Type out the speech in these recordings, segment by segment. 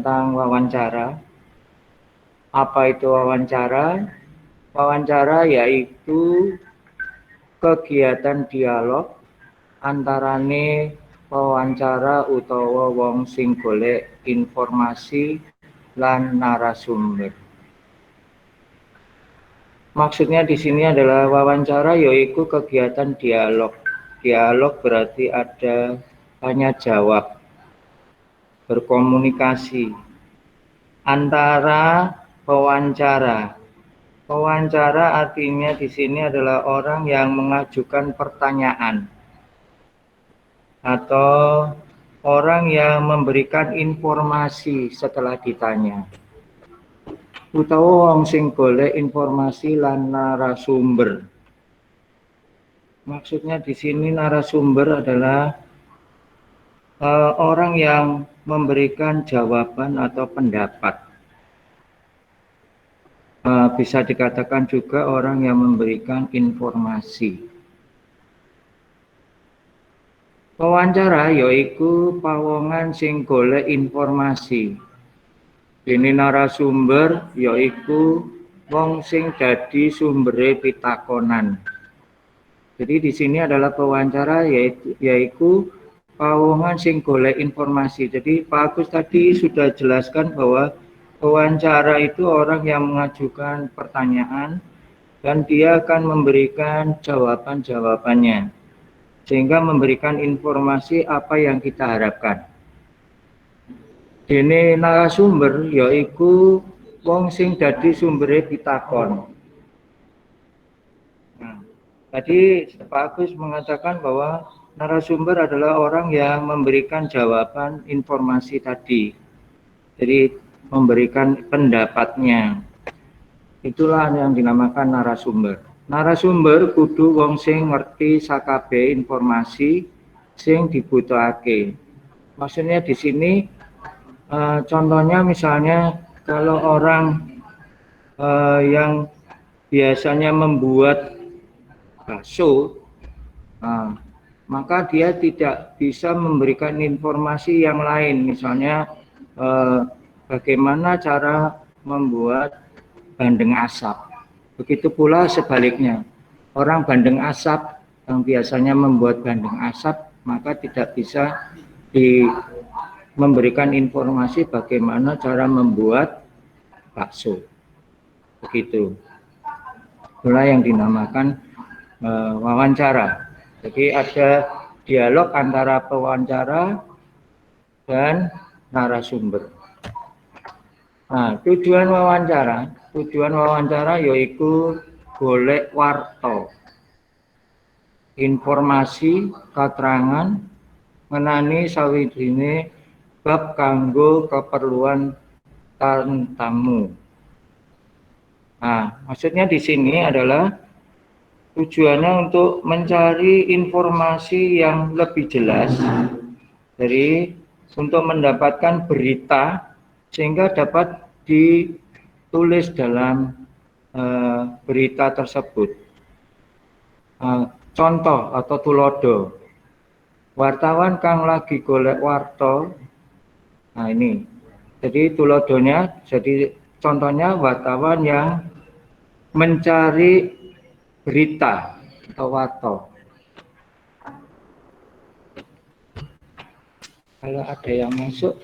tentang wawancara. Apa itu wawancara? Wawancara yaitu kegiatan dialog antarane wawancara utawa wong sing golek informasi lan narasumber. Maksudnya di sini adalah wawancara yaitu kegiatan dialog. Dialog berarti ada tanya jawab, berkomunikasi antara pewawancara. Pewawancara artinya di sini adalah orang yang mengajukan pertanyaan atau orang yang memberikan informasi setelah ditanya. Utawa wong sing golek informasi lan narasumber. Maksudnya di sini narasumber adalah orang yang memberikan jawaban atau pendapat. Bisa dikatakan juga orang yang memberikan informasi. Wawancara yaiku pawongan sing golek informasi. Dene narasumber yaiku wong sing dadi sumbere pitakonan. Jadi di sini adalah pewawancara yaitu pawongan sing golek informasi. Jadi Pak Agus tadi sudah jelaskan bahwa pewawancara itu orang yang mengajukan pertanyaan dan dia akan memberikan jawaban-jawabannya sehingga memberikan informasi apa yang kita harapkan. Dene narasumber yaiku wong sing dadi sumbere pitakon. Nah, tadi Pak Agus mengatakan bahwa narasumber adalah orang yang memberikan jawaban informasi tadi. Jadi memberikan pendapatnya. Itulah yang dinamakan narasumber. Narasumber kudu wong sing ngerti sakabeh informasi sing dibutuhake. Maksudnya di sini contohnya misalnya kalau orang yang biasanya membuat bakso, maka dia tidak bisa memberikan informasi yang lain, misalnya bagaimana cara membuat bandeng asap. Begitu pula sebaliknya, orang bandeng asap yang biasanya membuat bandeng asap, maka tidak bisa memberikan informasi bagaimana cara membuat bakso. Begitu. Itulah yang dinamakan wawancara. Jadi ada dialog antara pewawancara dan narasumber. Nah, tujuan wawancara yaitu golek warta, informasi, keterangan ngenani sawijine bab kanggo keperluan tamu. Nah, maksudnya di sini adalah tujuannya untuk mencari informasi yang lebih jelas, jadi untuk mendapatkan berita sehingga dapat ditulis dalam berita tersebut. Contoh atau tulodo, wartawan kang lagi golek warta. Nah ini, jadi tulodonya, jadi contohnya wartawan yang mencari berita atau warta. Kalau ada yang masuk,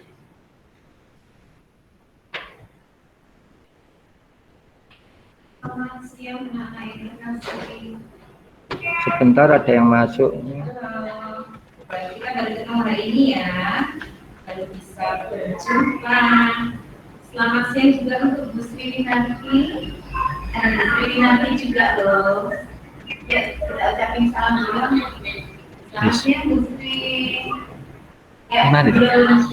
sebentar ada yang masuk. Kita baru ketemu hari ini ya, baru bisa berjumpa. Selamat siang juga untuk Bu Sri nanti, dan Bu Sri nanti juga loh. Ya, kita ucapin salam dulu. Selamat siang Bu Sri. Ya, belum.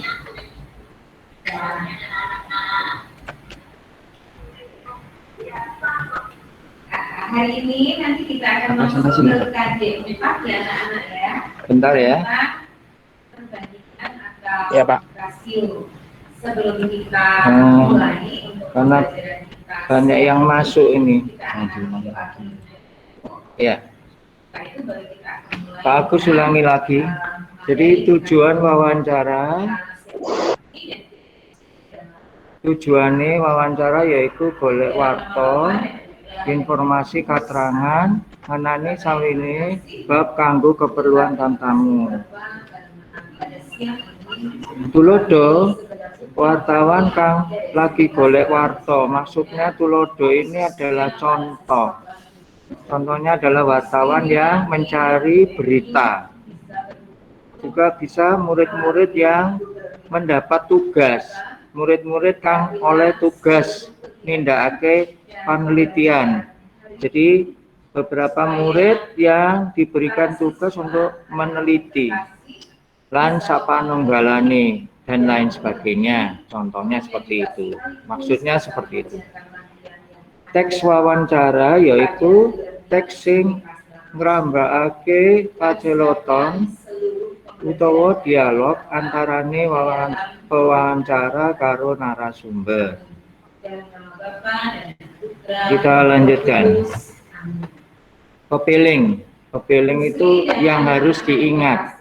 Hari ini nanti kita akan masuk ke KD4 ya anak-anak ya. Bentar ya. Perbandingan atau ya Pak. Rasio. Sebelum kita mulai untuk karena pelajaran kita. Banyak yang masuk ini. Ya. Itu baru kita akan mulai. Pak Agus ulangi lagi. Jadi tujuan wawancara Tujuannya wawancara yaitu golek warta, informasi keterangan ngenani sawine bab kanggo keperluan tamu. Tulodo wartawan kang lagi golek warta. Maksudnya tulodo ini adalah contoh. Contohnya adalah wartawan yang mencari berita. Juga bisa murid-murid yang mendapat tugas. Murid-murid kang oleh tugas nindakake penelitian. Jadi beberapa murid yang diberikan tugas untuk meneliti lan sapanunggalane dan lain sebagainya. Contohnya seperti itu. Maksudnya seperti itu. Teks wawancara yaitu teks sing ngrambakake paceloton utawa dialog antarane wawancara karo narasumber. Kita lanjutkan. Kepiling. Kepiling itu yang harus diingat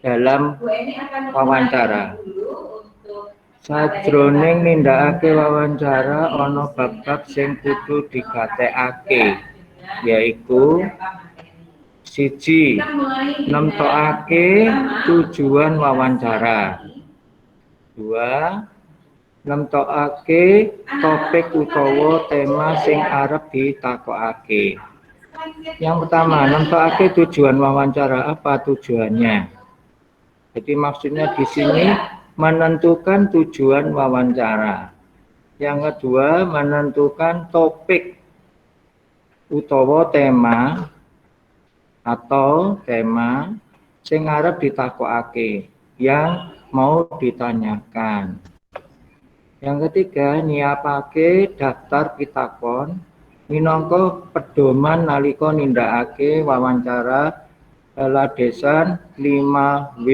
dalam wawancara. Sajroning nindakake wawancara ana bab-bab sing kudu digatekake, yaiku siji, nemtokake tujuan wawancara. Dua, nemtokake topik utawa tema sing arep ditakokake. Yang pertama, nemtokake tujuan wawancara. Apa tujuannya? Jadi maksudnya di sini menentukan tujuan wawancara. Yang kedua, menentukan topik utawa tema atau tema sing arep ditakokake yang mau ditanyakan. Yang ketiga, nyiapake daftar pitakon minangka pedoman nalika nindakake wawancara ladesan 5W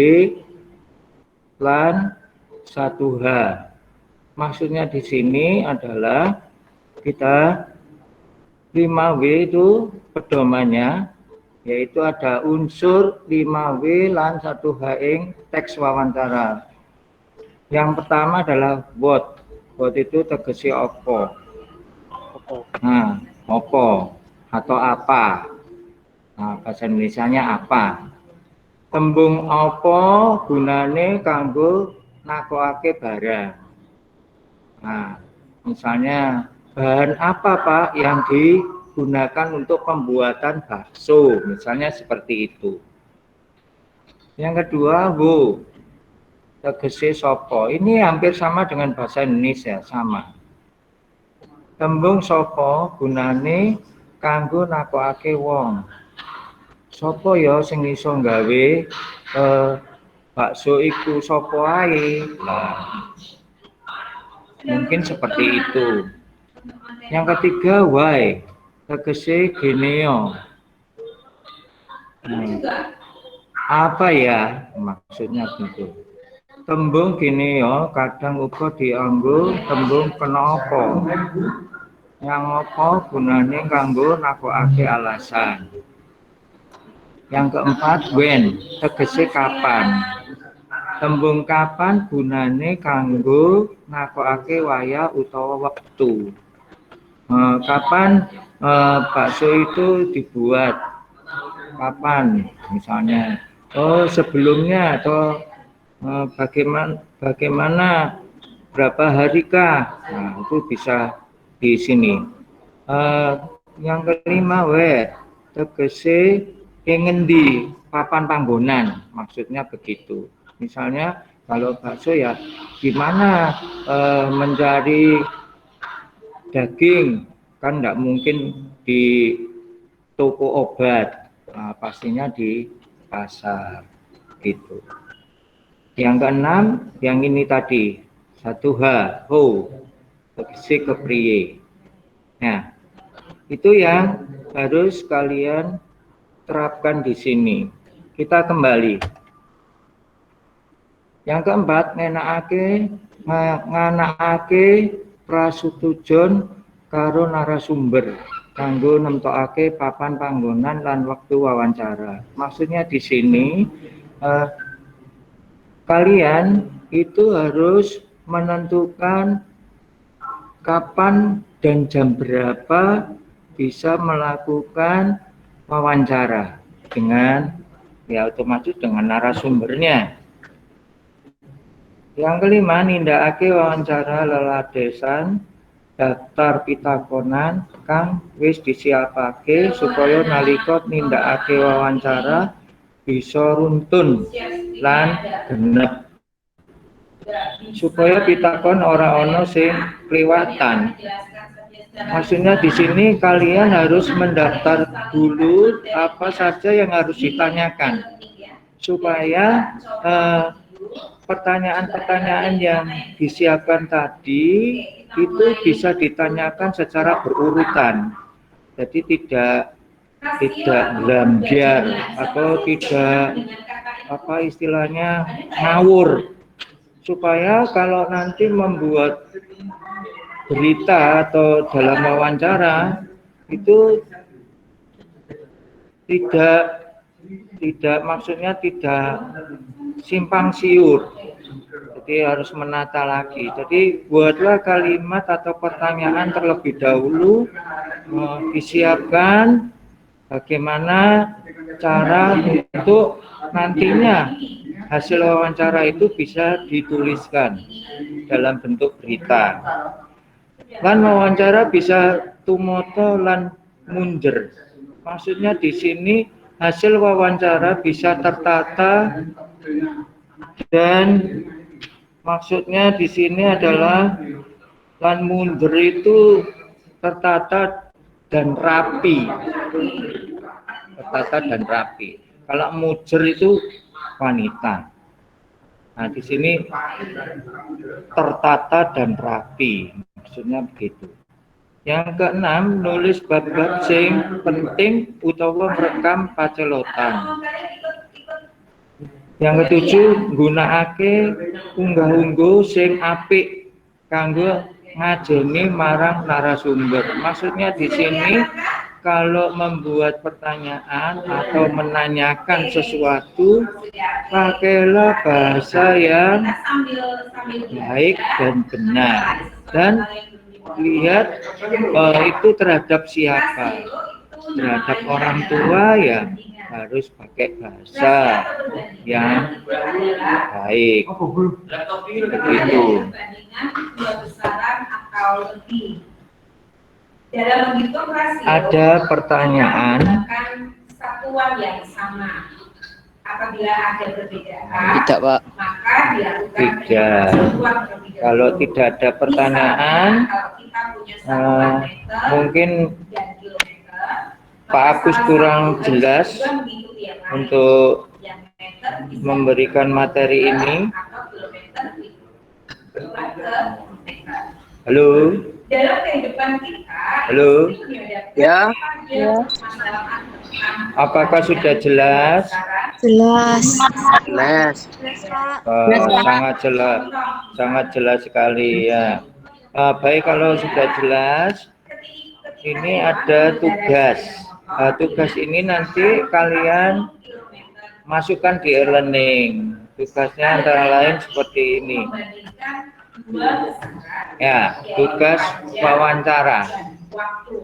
lan 1H. Maksudnya di sini adalah kita 5W itu pedomannya, yaitu ada unsur 5W lan 1H ing teks wawancara. Yang pertama adalah what. What itu tegese apa. Nah, apa atau apa. Nah, bahasa Indonesianya apa. Tembung apa gunane kanggo nakokake barang. Nah, misalnya bahan apa Pak yang digunakan untuk pembuatan bakso, misalnya seperti itu. Yang kedua, wo, tegese sopo. Ini hampir sama dengan bahasa Indonesia, sama. Tembung sopo gunane kanggo nakokake wong. Sopo ya sing iso gawe bakso iku sopo ae. Nah, mungkin seperti itu. Yang ketiga, why, tegese geneo. Apa ya maksudnya gitu? Tembung geneo kadang uga dianggo tembung kenapa. Yang apa gunane kanggo nakokake alasan. Yang keempat, when, tegese kapan. Tembung kapan gunane kanggo nakokake wayah utawa wektu. Kapan bakso itu dibuat? Kapan? Misalnya, sebelumnya atau bagaimana berapa harikah? Nah, itu bisa di sini. Yang kelima, where, tegese ingin di papan panggonan, maksudnya begitu. Misalnya kalau bakso ya gimana mencari daging, kan tidak mungkin di toko obat, nah, pastinya di pasar gitu. Yang keenam, yang ini tadi 1H, ho, tegese kepriye. Nah, itu yang harus kalian terapkan di sini. Kita kembali. Yang keempat, nganakake prasutujon karo narasumber kanggo nemtokake papan panggonan lan wektu wawancara. Maksudnya di sini kalian itu harus menentukan kapan dan jam berapa bisa melakukan wawancara dengan ya otomatis dengan narasumbernya. Yang kelima, nindakake wawancara leladesan daftar pitakonan kang wis disiapake supaya nalika nindakake wawancara bisa runtun lan genep. Supaya pitakon ora ono sing kliwatan. Maksudnya di sini kalian harus mendaftar dulu apa saja yang harus ditanyakan supaya pertanyaan-pertanyaan yang disiapkan tadi itu bisa ditanyakan secara berurutan. Jadi tidak belambiar atau tidak apa istilahnya ngawur. Supaya kalau nanti membuat berita atau dalam wawancara itu tidak maksudnya tidak simpang siur. Jadi harus menata lagi. Jadi buatlah kalimat atau pertanyaan terlebih dahulu, disiapkan bagaimana cara untuk nantinya hasil wawancara itu bisa dituliskan dalam bentuk berita. Lan wawancara bisa tumoto lan munjer. Maksudnya di sini hasil wawancara bisa tertata dan maksudnya di sini adalah lan munjer itu tertata dan rapi. Tertata dan rapi. Kalau mujer itu wanita. Nah, di sini tertata dan rapi. Maksudnya begitu. Yang keenam, nulis bab-bab sing penting utawa merekam pacelotan. Yang ketujuh, gunakake unggah-ungguh sing apik kanggo ngajeni marang narasumber. Maksudnya di sini kalau membuat pertanyaan atau menanyakan sesuatu, pakailah bahasa yang baik dan benar. Dan lihat itu terhadap siapa. Terhadap orang tua ya harus pakai bahasa yang baik. Begitu. Ada pertanyaan. Satuan yang sama. Apabila ada perbedaan, tidak, Pak. Maka dilakukan tidak. Kalau tidak ada pertanyaan, mungkin Pak Agus kurang jelas untuk memberikan materi ini. Halo. Halo. Ya. Apakah sudah jelas? Jelas. Sangat jelas sekali ya. Baik, kalau sudah jelas, ini ada tugas. Tugas ini nanti kalian masukkan di e-learning. Tugasnya antara lain seperti ini. Ya, tugas wawancara.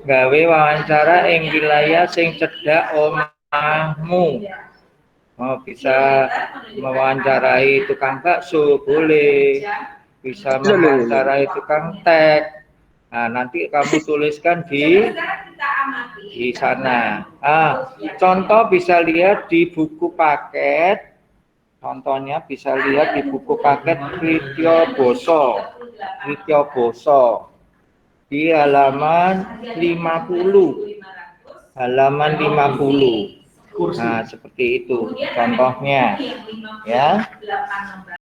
Gawe wawancara ing wilayah sing cedhak omahmu. Bisa mewawancarai tukang bakso boleh, bisa mewawancarai tukang teh. Nah, nanti kamu tuliskan di sana. Contoh bisa lihat di buku paket. Contohnya bisa lihat di buku paket Kritya Basa di halaman 50. Halaman 50. Nah, seperti itu contohnya ya.